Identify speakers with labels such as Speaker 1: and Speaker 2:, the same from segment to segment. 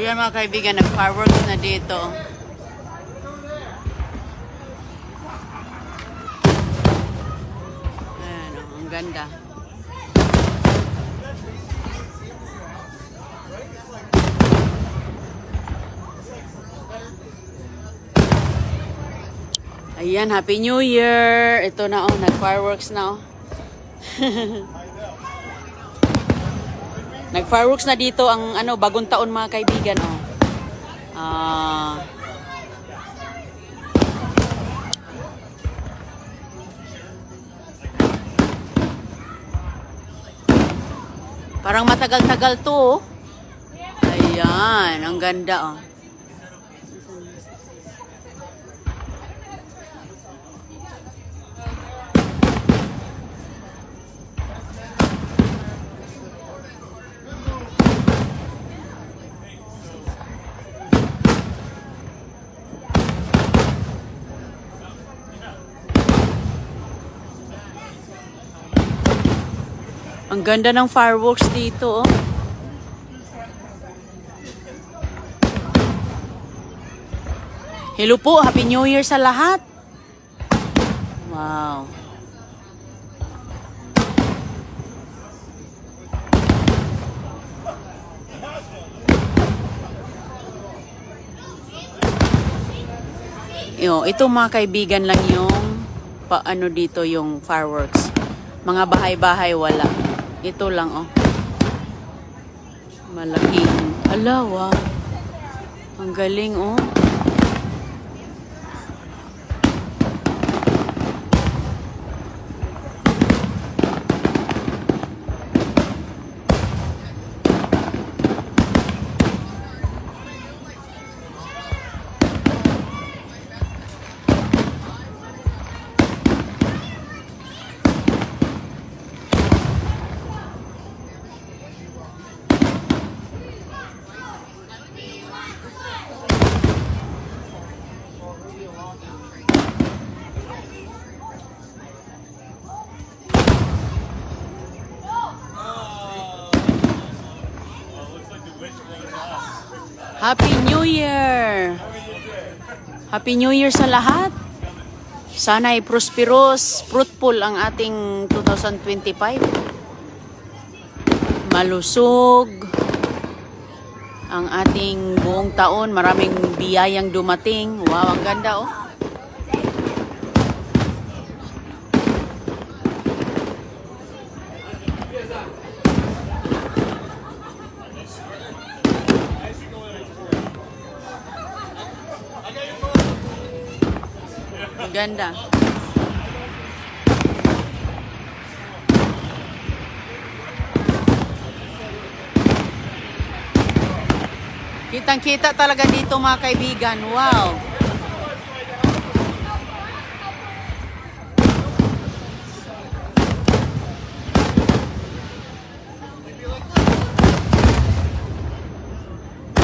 Speaker 1: Ayan mga kaibigan, nag-fireworks na dito. Ayan, oh, ang ganda. Ayan, Happy New Year! Ito na oh, nag-fireworks na oh. Nag-fireworks na dito ang ano, bagong taon mga kaibigan oh. Parang matagal-tagal to oh. Ayan, ang ganda oh. Ang ganda ng fireworks dito, oh. Hello po, Happy New Year sa lahat. Wow. Ito mga kaibigan lang yung paano dito yung fireworks. Mga bahay-bahay wala. Ito lang oh. Malaking alawa. Ang galing oh. Happy New Year! Happy New Year sa lahat! Sana ay prosperous, fruitful ang ating 2025. Malusog ang ating buong taon. Maraming biyayang dumating. Wow, ang ganda oh. Ganda. Kitang-kita talaga dito mga kaibigan. Wow.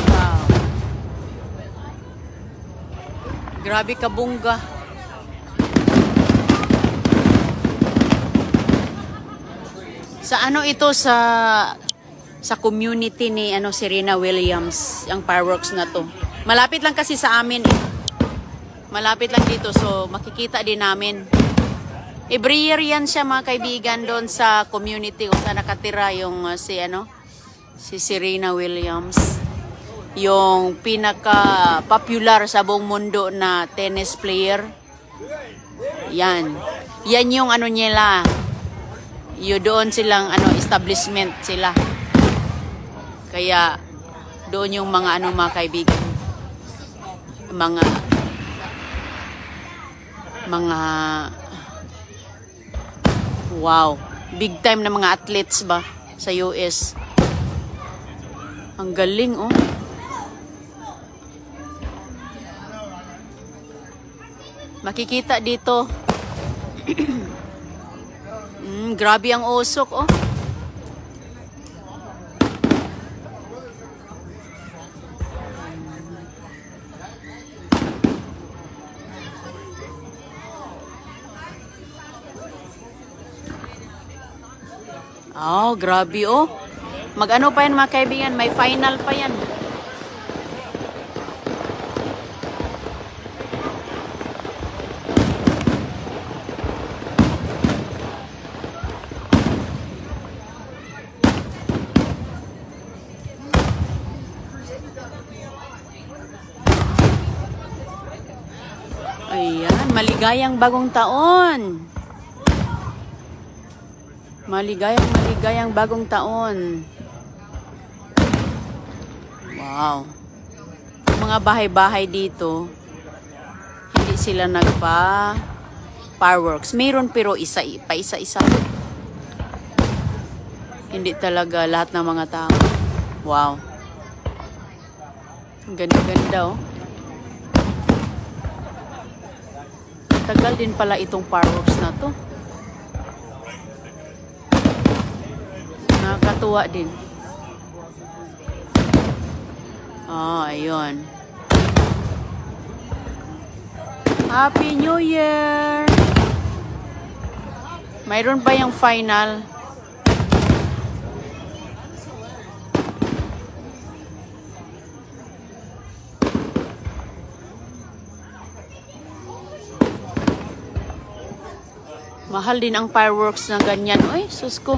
Speaker 1: Wow. Grabe kabongga. Sa ano ito sa community ni Serena Williams, ang fireworks na to. Malapit lang kasi sa amin eh. Malapit lang dito so makikita din namin. Every year yan siya mga kaibigan doon sa community kung saan nakatira yung si Serena Williams. Yung pinaka popular sa buong mundo na tennis player. Yan. Yan yung nila. Doon silang establishment sila. Kaya doon yung mga mga kaibigan. Mga wow, big time na mga athletes ba sa US. Ang galing oh. Makikita dito. Grabe ang usok oh. Oh, grabe oh. Mag-ano pa yan mga kaibigan, may final pa yan. Ayan, maligayang bagong taon. Maligayang bagong taon. Wow. Yung mga bahay-bahay dito, hindi sila fireworks. Mayroon pero isa-isa. Hindi talaga lahat ng mga tao. Wow. Ang ganda-ganda oh. Tagal din pala itong fireworks na to. Nakakatuwa din. Ayun. Happy New Year! Mayroon pa yung final. Mahal din ang fireworks na ganyan. Uy, sus ko.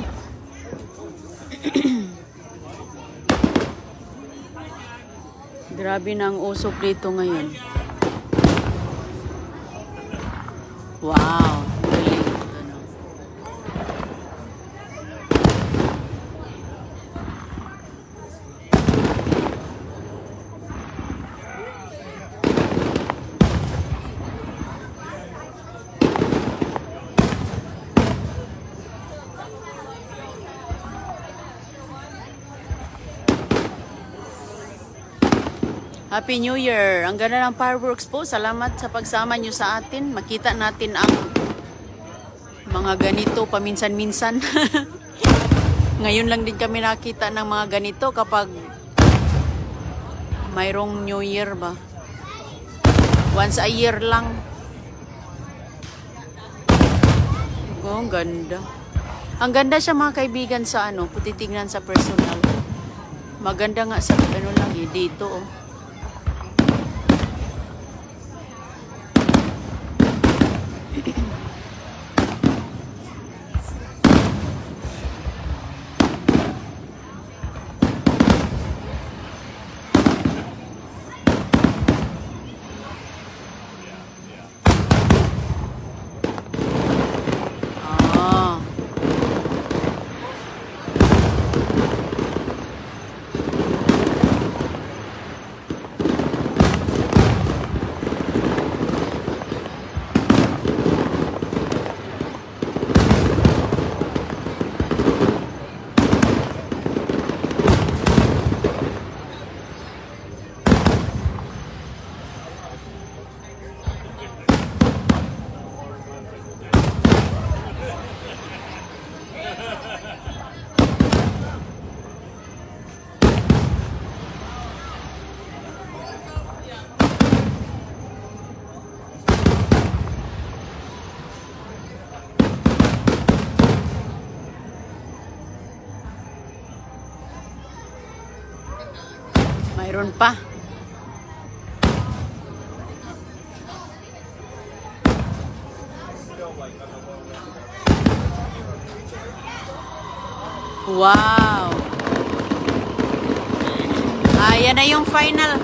Speaker 1: Grabe na ang usok dito ngayon. Wow. Galing ito, no? Happy New Year! Ang ganda ng fireworks po. Salamat sa pagsama nyo sa atin. Makita natin ang mga ganito paminsan-minsan. Ngayon lang din kami nakita ng mga ganito kapag mayroong New Year ba. Once a year lang. Oh, ang ganda. Ang ganda siya mga kaibigan sa titignan sa personal. Maganda nga sa lang dito oh. Mayroon pa. Wow. Ayan na yung final.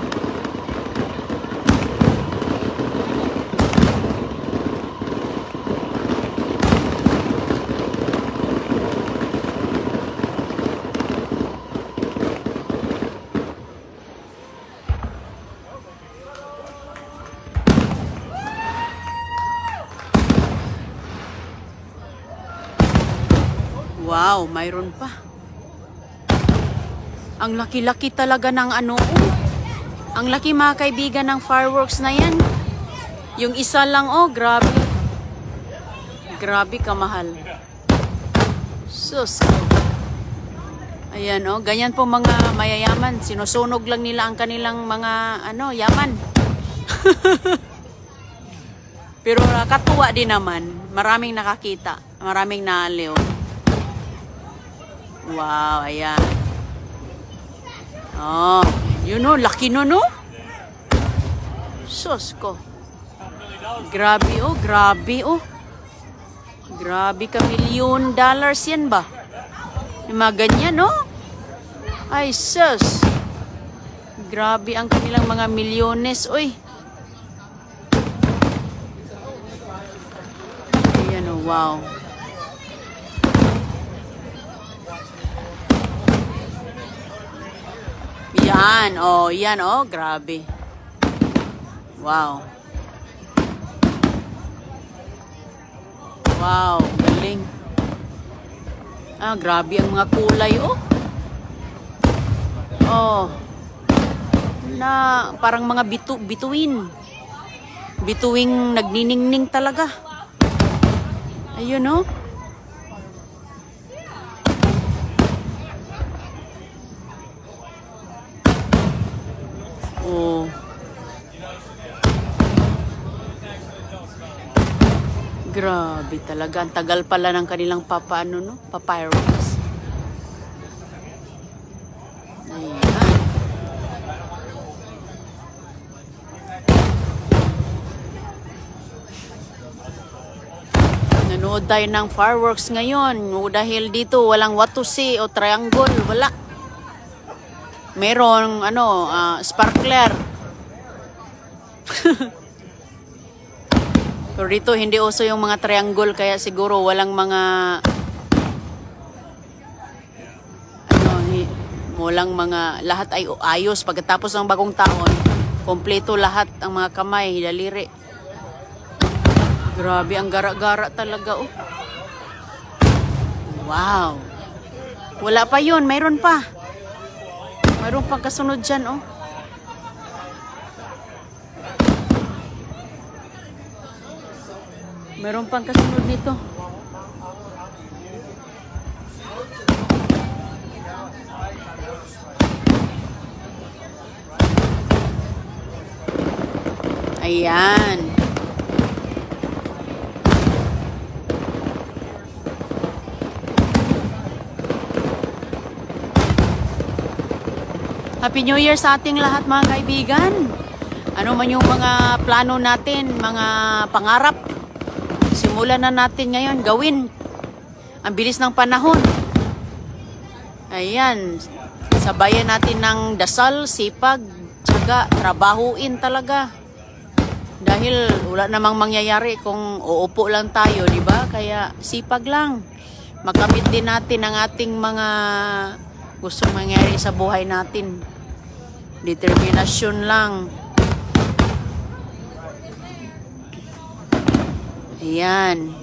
Speaker 1: Wow, mayroon pa. Ang laki-laki talaga ng ang laki mga kaibigan ng fireworks na yan. Yung isa lang grabe. Grabe kamahal. Sus. Ayan ganyan po mga mayayaman. Sinusunog lang nila ang kanilang mga yaman. Pero nakatuwa din naman. Maraming nakakita. Maraming naaliw. Wow, ayan. Yun laki no. Sus ko. Grabe grabe Grabe ka, $1,000,000 yan ba? Yung mga ganyan Ay sus. Grabe ang kanilang mga milyones, Yan oh, wow. Yan oh, grabe. Wow. Wow, galing. Grabe ang mga kulay oh. Oh. Na parang mga bituin. Bituing nagniningning talaga. Ayun oh. Oh. Grabe talaga. Ang tagal pala ng kanilang papyrus. Ayan. Nanood tayo ng fireworks ngayon. Dahil dito walang watusi o triangle. Wala. Merong sparkler. Pero dito hindi uso yung mga triangle kaya siguro walang mga walang mga lahat ay ayos pagkatapos ng bagong taon. Kompleto lahat ang mga kamay, daliri. Grabe ang gara-gara talaga oh. Wow. Wala pa yun, mayroon pa. Mayroon pang kasunod dyan oh. Meron pang kasunod nito. Ayan. Happy New Year sa ating lahat mga kaibigan. Ano man yung mga plano natin, mga pangarap. Simulan na natin ngayon gawin. Ang bilis ng panahon. Ayan. Sabayan natin ng dasal, sipag, tiyaga, trabahuin talaga. Dahil wala namang mangyayari kung uupo lang tayo, di ba? Kaya sipag lang. Makamit din natin ang ating mga gustong mangyari sa buhay natin. Determinasyon lang. Ayan.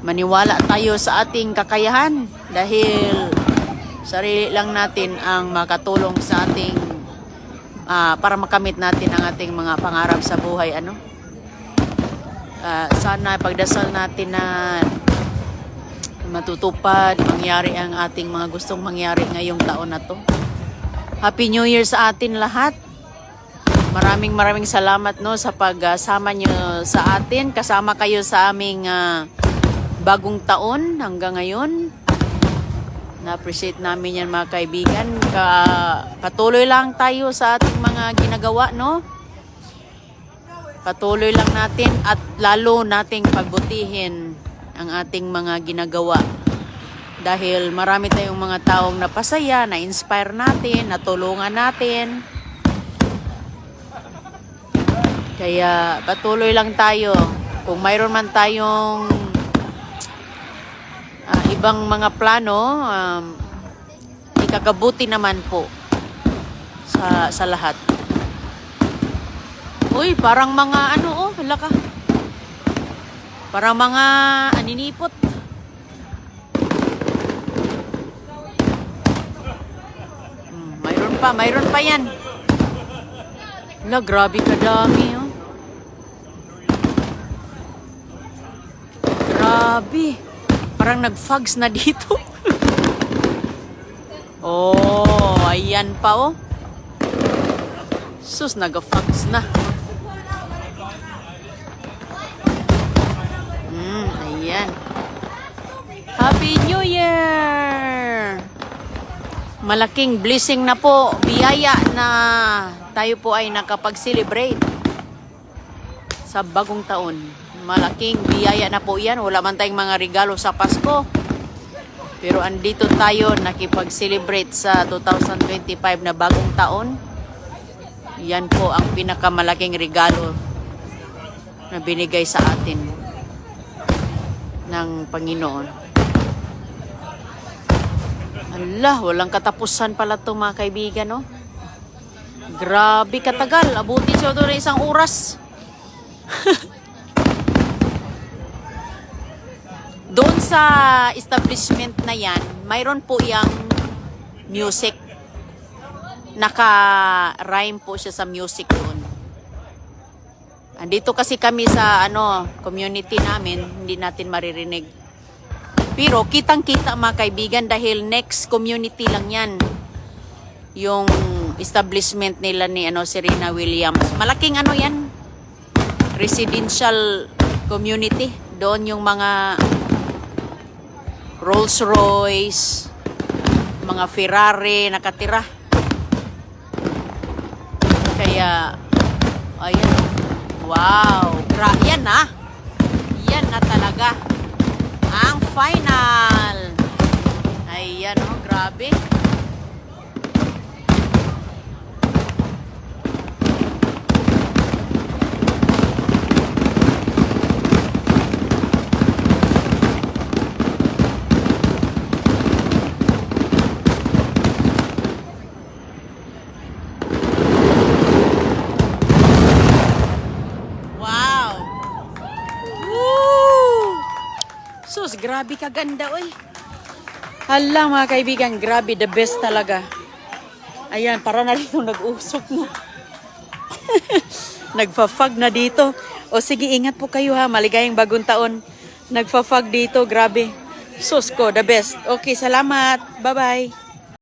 Speaker 1: Maniwala tayo sa ating kakayahan dahil sarili lang natin ang makatulong sa ating para makamit natin ang ating mga pangarap sa buhay. Sana pagdasal natin na matutupad, mangyari ang ating mga gustong mangyari ngayong taon na to. Happy New Year sa atin lahat. Maraming salamat sa pagsama nyo sa atin. Kasama kayo sa aming bagong taon hanggang ngayon. Na-appreciate namin yan mga kaibigan. Patuloy lang tayo sa ating mga ginagawa, no? Patuloy lang natin at lalo nating pagbutihin ang ating mga ginagawa. Dahil marami tayong mga taong napasaya, na-inspire natin, natulungan natin. Kaya patuloy lang tayo. Kung mayroon man tayong ibang mga plano, ikakabuti naman po sa lahat. Uy, parang mga hala ka. Parang mga aninipot. Mayroon pa yan. Hala, grabe kadami oh. Grabe. Parang nag-fogs na dito. Oh, ayan pa oh. Sus, nag-fogs na. Ayan. Happy New Year! Malaking blessing na po, biyaya na tayo po ay nakapag-celebrate sa bagong taon. Malaking biyaya na po yan. Wala man tayong mga regalo sa Pasko. Pero andito tayo nakipag-celebrate sa 2025 na bagong taon. Yan po ang pinakamalaking regalo na binigay sa atin. ng Panginoon. Allah, walang katapusan pala to mga kaibigan, no? Grabe katagal. Abuti siya doon ng 1 oras. Doon sa establishment na yan, mayroon po yung music. Naka-rhyme po siya sa music doon. Andito kasi kami sa community namin, hindi natin maririnig. Pero kitang-kita mga kaibigan dahil next community lang yan. Yung establishment nila ni Serena Williams. Malaking yan. Residential community. Doon yung mga Rolls Royce, mga Ferrari nakatira. Kaya, ayan. Wow. Yan na. Yan na talaga. Ang final. Ayan, grabe. Sus, grabe kaganda, oy. Hala, mga kaibigan, grabe, the best talaga. Ayan, para na dito nag-usok na. Nagfa-fog na dito. O sige, ingat po kayo ha, maligayang bagong taon. Nagfa-fog dito, grabe. Sus ko, the best. Okay, salamat. Bye-bye.